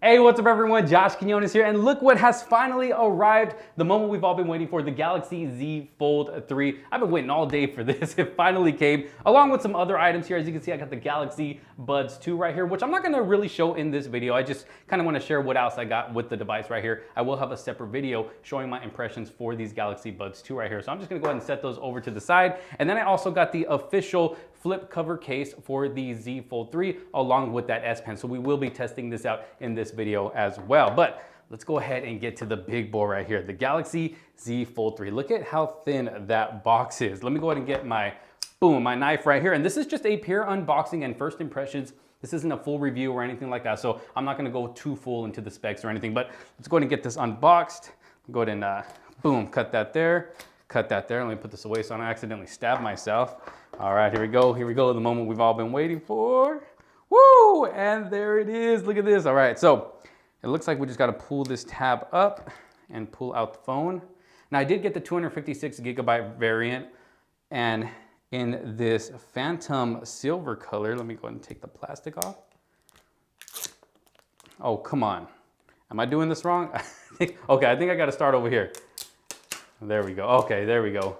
Hey, what's up everyone? Josh Quinones here, and look what has finally arrived. The moment we've all been waiting for, the Galaxy Z Fold 3. I've been waiting all day for this. It finally came, along with some other items here. As you can see, I got the Galaxy Buds 2 right here, which I'm not gonna really show in this video. I just kind of want to share what else I got with the device right here. I will have a separate video showing my impressions for these Galaxy Buds 2 right here. So I'm just gonna go ahead and set those over to the side. And then I also got the official flip cover case for the Z Fold 3 along with that S Pen. So we will be testing this out in this video as well. But let's go ahead and get to the big boy right here, the Galaxy Z Fold 3. Look at how thin that box is. Let me go ahead and get my knife right here. And this is just a pure unboxing and first impressions. This isn't a full review or anything like that. So I'm not gonna go too full into the specs or anything, but let's go ahead and get this unboxed. Go ahead and boom, cut that there. Cut that there. Let me put this away so I don't accidentally stab myself. All right, here we go. Here we go. The moment we've all been waiting for. Woo! And there it is. Look at this. All right, so it looks like we just got to pull this tab up and pull out the phone. Now I did get the 256 gigabyte variant, and in this phantom silver color. Let me go ahead and take the plastic off. Oh, come on. Am I doing this wrong? Okay, I think I got to start over here. There we go. Okay, there we go.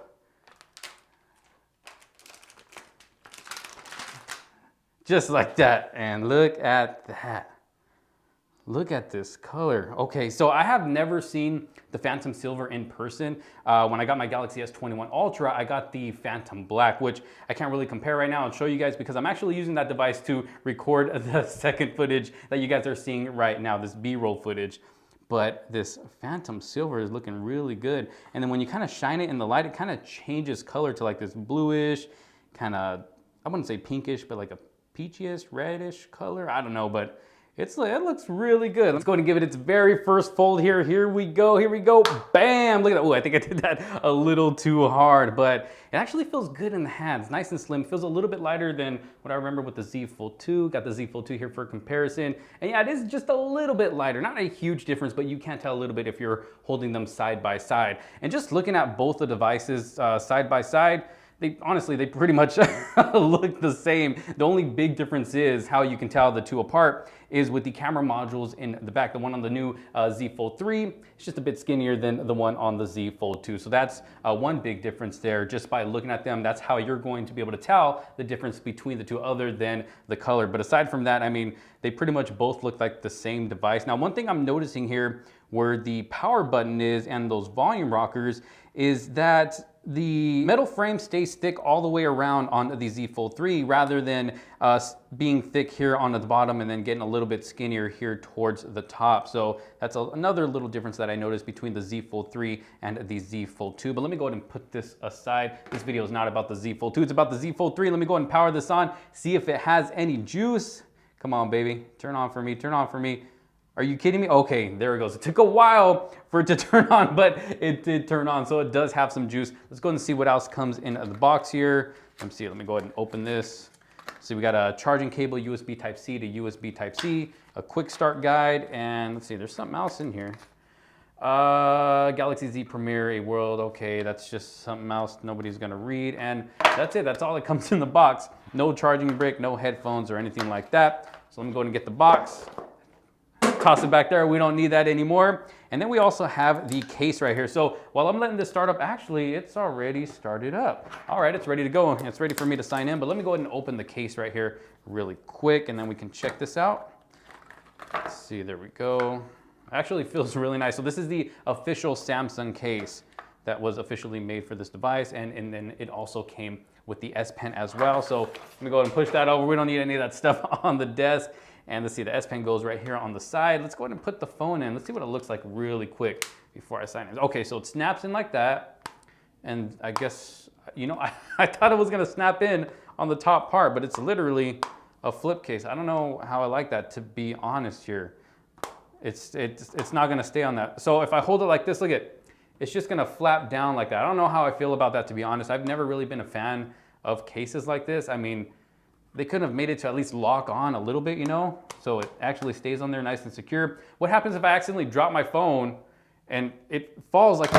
Just like that. And look at that. Look at this color. Okay, so I have never seen the Phantom Silver in person. When I got my Galaxy S21 Ultra, I got the Phantom Black, which I can't really compare right now and show you guys because I'm actually using that device to record the second footage that you guys are seeing right now, this B-roll footage. But this Phantom Silver is looking really good. And then when you kind of shine it in the light, it kind of changes color to like this bluish, kind of, I wouldn't say pinkish, but like a peachish, reddish color. I don't know, but it looks really good. Let's go ahead and give it its very first fold here. Here we go, here we go. Bam, look at that. Oh, I think I did that a little too hard, but it actually feels good in the hands. Nice and slim, feels a little bit lighter than what I remember with the Z Fold 2. Got the Z Fold 2 here for comparison. And yeah, it is just a little bit lighter. Not a huge difference, but you can tell a little bit if you're holding them side by side. And just looking at both the devices side by side, honestly, they pretty much look the same. The only big difference is how you can tell the two apart is with the camera modules in the back. The one on the new Z Fold 3 is just a bit skinnier than the one on the Z Fold 2. So that's one big difference there. Just by looking at them, that's how you're going to be able to tell the difference between the two other than the color. But aside from that, I mean, they pretty much both look like the same device. Now, one thing I'm noticing here where the power button is and those volume rockers is that the metal frame stays thick all the way around on the Z Fold 3 rather than being thick here on the bottom and then getting a little bit skinnier here towards the top. So that's another little difference that I noticed between the Z Fold 3 and the Z Fold 2. But let me go ahead and put this aside. This video is not about the Z Fold 2, it's about the Z Fold 3. Let me go ahead and power this on, see if it has any juice. Come on, baby, turn on for me, turn on for me. Are you kidding me? Okay, there it goes. It took a while for it to turn on, but it did turn on. So it does have some juice. Let's go ahead and see what else comes in the box here. Let me see, let me go ahead and open this. See, we got a charging cable, USB Type-C to USB Type-C, a quick start guide, and let's see, there's something else in here. Galaxy Z Premiere, a world, okay, that's just something else nobody's gonna read, and that's it, that's all that comes in the box. No charging brick, no headphones or anything like that. So let me go ahead and get the box. Toss it back there, we don't need that anymore. And then we also have the case right here. So while I'm letting this start up, actually it's already started up. All right, it's ready to go. It's ready for me to sign in, but let me go ahead and open the case right here really quick and then we can check this out. Let's see, there we go. Actually feels really nice. So this is the official Samsung case that was officially made for this device. And then it also came with the S Pen as well. So let me go ahead and push that over. We don't need any of that stuff on the desk. And let's see, the S Pen goes right here on the side. Let's go ahead and put the phone in. Let's see what it looks like really quick before I sign in. Okay, so it snaps in like that. And I guess, you know, I thought it was gonna snap in on the top part, but it's literally a flip case. I don't know how I like that, to be honest here. It's not gonna stay on that. So if I hold it like this, look at, it's just gonna flap down like that. I don't know how I feel about that, to be honest. I've never really been a fan of cases like this. I mean, they could have made it to at least lock on a little bit, you know, so it actually stays on there nice and secure. What happens if I accidentally drop my phone and it falls like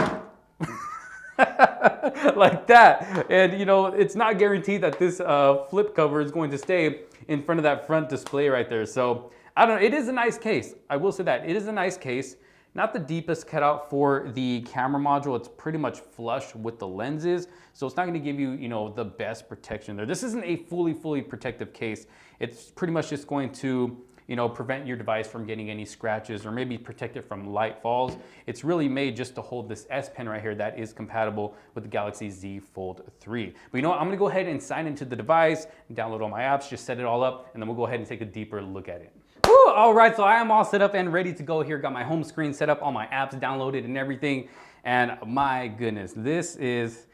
like that? And you know, it's not guaranteed that this flip cover is going to stay in front of that front display right there. So I don't know, it is a nice case. I will say that, it is a nice case. Not the deepest cutout for the camera module. It's pretty much flush with the lenses. So it's not gonna give you, you know, the best protection there. This isn't a fully protective case. It's pretty much just going to, you know, prevent your device from getting any scratches or maybe protect it from light falls. It's really made just to hold this S Pen right here that is compatible with the Galaxy Z Fold 3. But you know what, I'm gonna go ahead and sign into the device, download all my apps, just set it all up, and then we'll go ahead and take a deeper look at it. Woo, all right, so I am all set up and ready to go here. Got my home screen set up, all my apps downloaded and everything. And my goodness, this is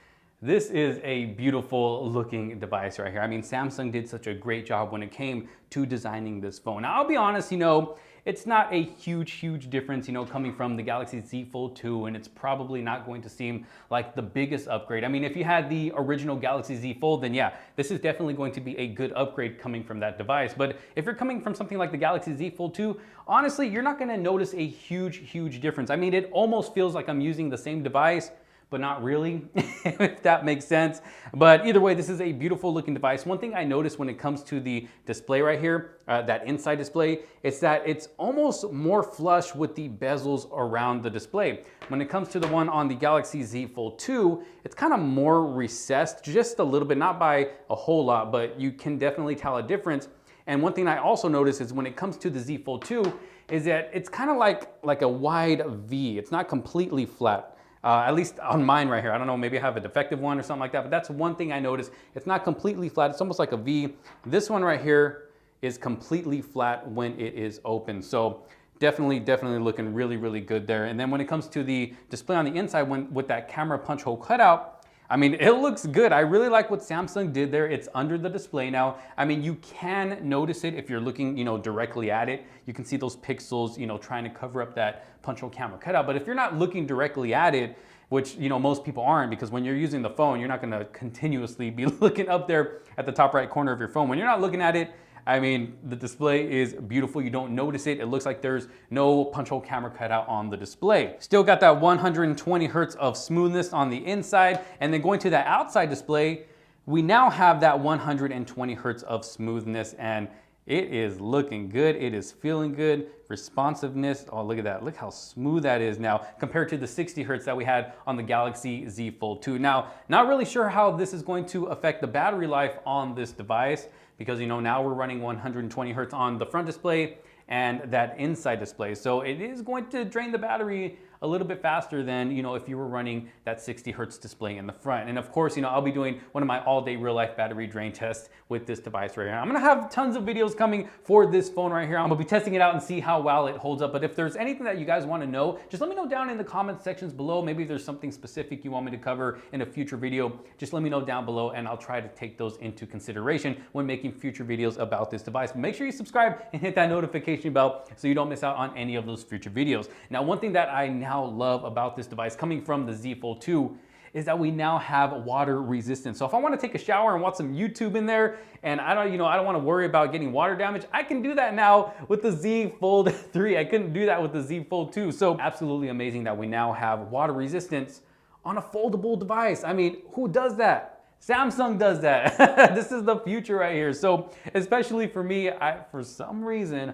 a beautiful looking device right here. I mean, Samsung did such a great job when it came to designing this phone. Now, I'll be honest, you know, it's not a huge difference, you know, coming from the Galaxy Z Fold 2, and it's probably not going to seem like the biggest upgrade. I mean, if you had the original Galaxy Z Fold, then yeah, this is definitely going to be a good upgrade coming from that device. But if you're coming from something like the Galaxy Z Fold 2, honestly, you're not gonna notice a huge difference. I mean, it almost feels like I'm using the same device, but not really, if that makes sense. But either way, this is a beautiful looking device. One thing I noticed when it comes to the display right here, that inside display, is that it's almost more flush with the bezels around the display. When it comes to the one on the Galaxy Z Fold 2, it's kind of more recessed, just a little bit, not by a whole lot, but you can definitely tell a difference. And one thing I also noticed is when it comes to the Z Fold 2, is that it's kind of like a wide V. It's not completely flat. At least on mine right here. I don't know, maybe I have a defective one or something like that, but that's one thing I noticed. It's not completely flat, it's almost like a V. This one right here is completely flat when it is open. So definitely looking really good there. And then when it comes to the display on the inside, with that camera punch hole cutout, I mean, it looks good. I really like what Samsung did there. It's under the display now. I mean, you can notice it if you're looking, you know, directly at it. You can see those pixels, you know, trying to cover up that punch hole camera cutout. But if you're not looking directly at it, which, you know, most people aren't, because when you're using the phone, you're not gonna continuously be looking up there at the top right corner of your phone. When you're not looking at it, I mean, the display is beautiful. You don't notice it. It looks like there's no punch hole camera cutout on the display. Still got that 120 hertz of smoothness on the inside. And then going to that outside display, we now have that 120 hertz of smoothness, and it is looking good. It is feeling good. Responsiveness, oh, look at that. Look how smooth that is now compared to the 60 hertz that we had on the Galaxy Z Fold 2. Now, not really sure how this is going to affect the battery life on this device, because, you know, now we're running 120 hertz on the front display and that inside display. So it is going to drain the battery a little bit faster than, you know, if you were running that 60 hertz display in the front. And of course, you know, I'll be doing one of my all-day real-life battery drain tests with this device right here. I'm gonna have tons of videos coming for this phone right here. I'm gonna be testing it out and see how well it holds up. But if there's anything that you guys wanna know, just let me know down in the comment sections below. Maybe if there's something specific you want me to cover in a future video, just let me know down below and I'll try to take those into consideration when making future videos about this device. But make sure you subscribe and hit that notification bell so you don't miss out on any of those future videos. Now, one thing that I now love about this device coming from the Z Fold 2 is that we now have water resistance. So if I want to take a shower and watch some YouTube in there and I don't want to worry about getting water damage, I can do that now with the Z Fold 3. I couldn't do that with the Z Fold 2. So absolutely amazing that we now have water resistance on a foldable device. I mean, who does that? Samsung does that. This is the future right here. So especially for me, for some reason,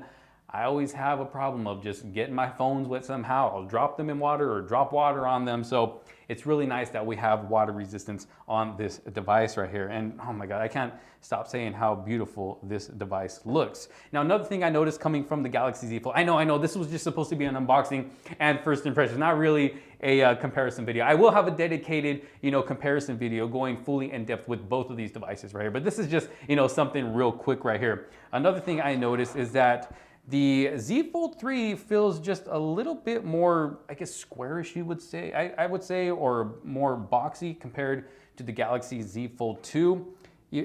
I always have a problem of just getting my phones wet somehow. I'll drop them in water or drop water on them. So it's really nice that we have water resistance on this device right here. And oh my God, I can't stop saying how beautiful this device looks. Now, another thing I noticed coming from the Galaxy Z Fold, I know this was just supposed to be an unboxing and first impressions, not really a comparison video. I will have a dedicated, you know, comparison video going fully in depth with both of these devices right here. But this is just, you know, something real quick right here. Another thing I noticed is that the Z Fold 3 feels just a little bit more, I guess, squarish, you would say, I would say, or more boxy compared to the Galaxy Z Fold 2.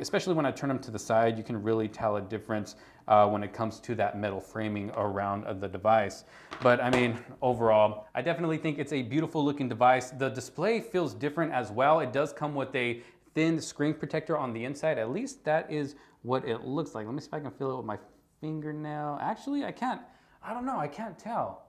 Especially when I turn them to the side, you can really tell a difference when it comes to that metal framing around the device. But I mean, overall, I definitely think it's a beautiful looking device. The display feels different as well. It does come with a thin screen protector on the inside. At least that is what it looks like. Let me see if I can feel it with my fingernail. Actually, I can't tell.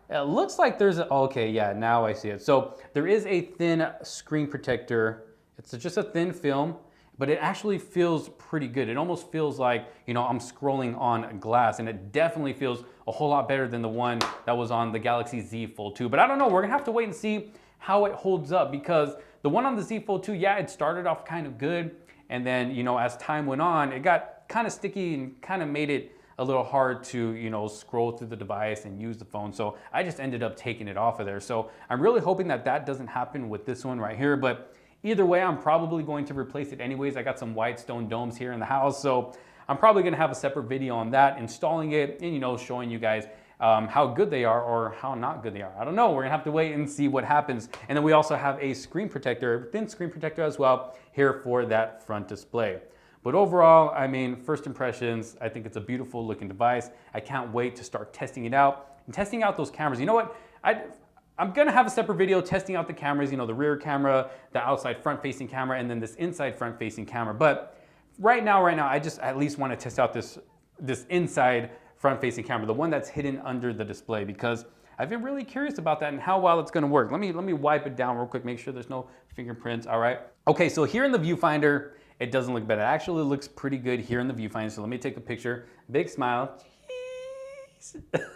It looks like there's okay, yeah, now I see it. So there is a thin screen protector. It's just a thin film, but it actually feels pretty good. It almost feels like, you know, I'm scrolling on glass, and it definitely feels a whole lot better than the one that was on the Galaxy Z Fold 2. But I don't know, we're gonna have to wait and see how it holds up, because the one on the Z Fold 2, yeah, it started off kind of good, and then, you know, as time went on, it got kind of sticky and kind of made it a little hard to, you know, scroll through the device and use the phone. So I just ended up taking it off of there. So I'm really hoping that that doesn't happen with this one right here. But either way, I'm probably going to replace it anyways. I got some white stone domes here in the house, so I'm probably gonna have a separate video on that, installing it and, you know, showing you guys how good they are or how not good they are. I don't know, we're gonna have to wait and see what happens. And then we also have a screen protector, thin screen protector as well, here for that front display. But overall, I mean, first impressions, I think it's a beautiful looking device. I can't wait to start testing it out and testing out those cameras. You know what? I'm gonna have a separate video testing out the cameras, you know, the rear camera, the outside front facing camera, and then this inside front facing camera. But right now, I just at least wanna test out this inside front facing camera, the one that's hidden under the display, because I've been really curious about that and how well it's gonna work. Let me wipe it down real quick, make sure there's no fingerprints, all right? Okay, so here in the viewfinder, it doesn't look bad. It actually looks pretty good here in the viewfinder. So let me take a picture. Big smile.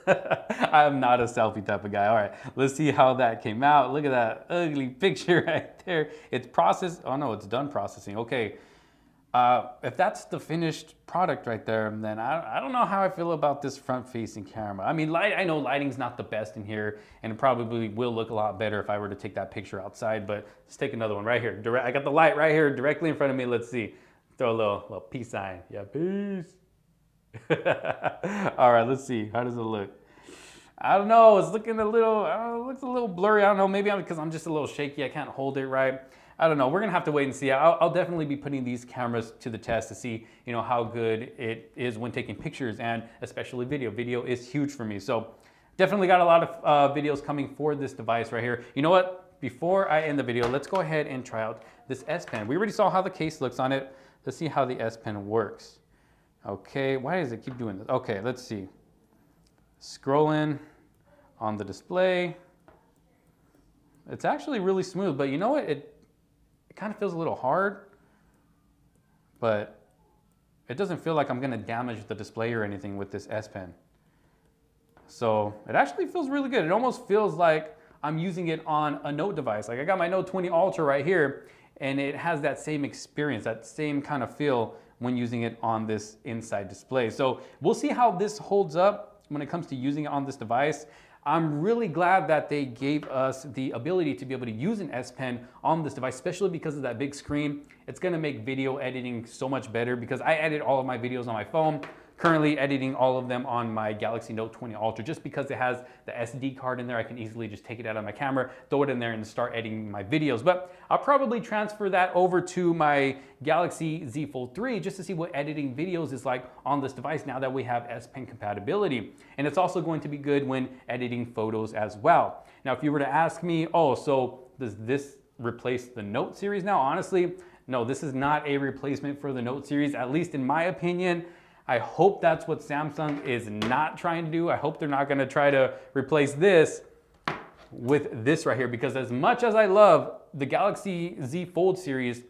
I'm not a selfie type of guy. All right, let's see how that came out. Look at that ugly picture right there. It's processed. Oh no, it's done processing. Okay. If that's the finished product right there, then I don't know how I feel about this front-facing camera. I mean, I know lighting's not the best in here, and it probably will look a lot better if I were to take that picture outside, but let's take another one right here. I got the light right here directly in front of me. Let's see. Throw a little peace sign. Yeah, peace. All right, let's see. How does it look? I don't know. It's looking a little, it looks a little blurry. I don't know. Maybe because I'm just a little shaky. I can't hold it right. I don't know. We're gonna have to wait and see. I'll definitely be putting these cameras to the test to see, you know, how good it is when taking pictures, and especially video. Video is huge for me. So definitely got a lot of videos coming for this device right here. You know what? Before I end the video, let's go ahead and try out this S Pen. We already saw how the case looks on it. Let's see how the S Pen works. Okay, why does it keep doing this? Okay, let's see. Scrolling on the display. It's actually really smooth, but you know what? It kind of feels a little hard, but it doesn't feel like I'm gonna damage the display or anything with this S Pen. So it actually feels really good. It almost feels like I'm using it on a Note device. Like I got my Note 20 Ultra right here, and it has that same experience, that same kind of feel when using it on this inside display. So we'll see how this holds up when it comes to using it on this device. I'm really glad that they gave us the ability to be able to use an S Pen on this device, especially because of that big screen. It's gonna make video editing so much better, because I edit all of my videos on my phone. Currently editing all of them on my Galaxy Note 20 Ultra, just because it has the SD card in there. I can easily just take it out of my camera, throw it in there, and start editing my videos. But I'll probably transfer that over to my Galaxy Z Fold 3 just to see what editing videos is like on this device now that we have S Pen compatibility. And it's also going to be good when editing photos as well. Now, if you were to ask me, oh, so does this replace the Note series now? Honestly, no, this is not a replacement for the Note series, at least in my opinion. I hope that's what Samsung is not trying to do. I hope they're not gonna try to replace this with this right here, because as much as I love the Galaxy Z Fold series,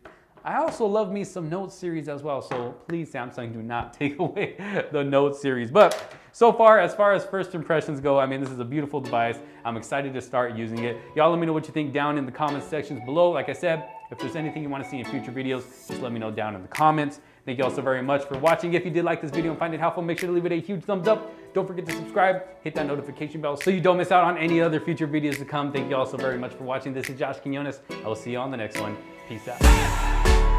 I also love me some Note series as well. So please, Samsung, do not take away the Note series. But so far as first impressions go, I mean, this is a beautiful device. I'm excited to start using it. Y'all let me know what you think down in the comment sections below. Like I said, if there's anything you want to see in future videos, just let me know down in the comments. Thank you all so very much for watching. If you did like this video and find it helpful, make sure to leave it a huge thumbs up. Don't forget to subscribe, hit that notification bell so you don't miss out on any other future videos to come. Thank you all so very much for watching. This is Josh Quinones. I will see you on the next one. Peace out.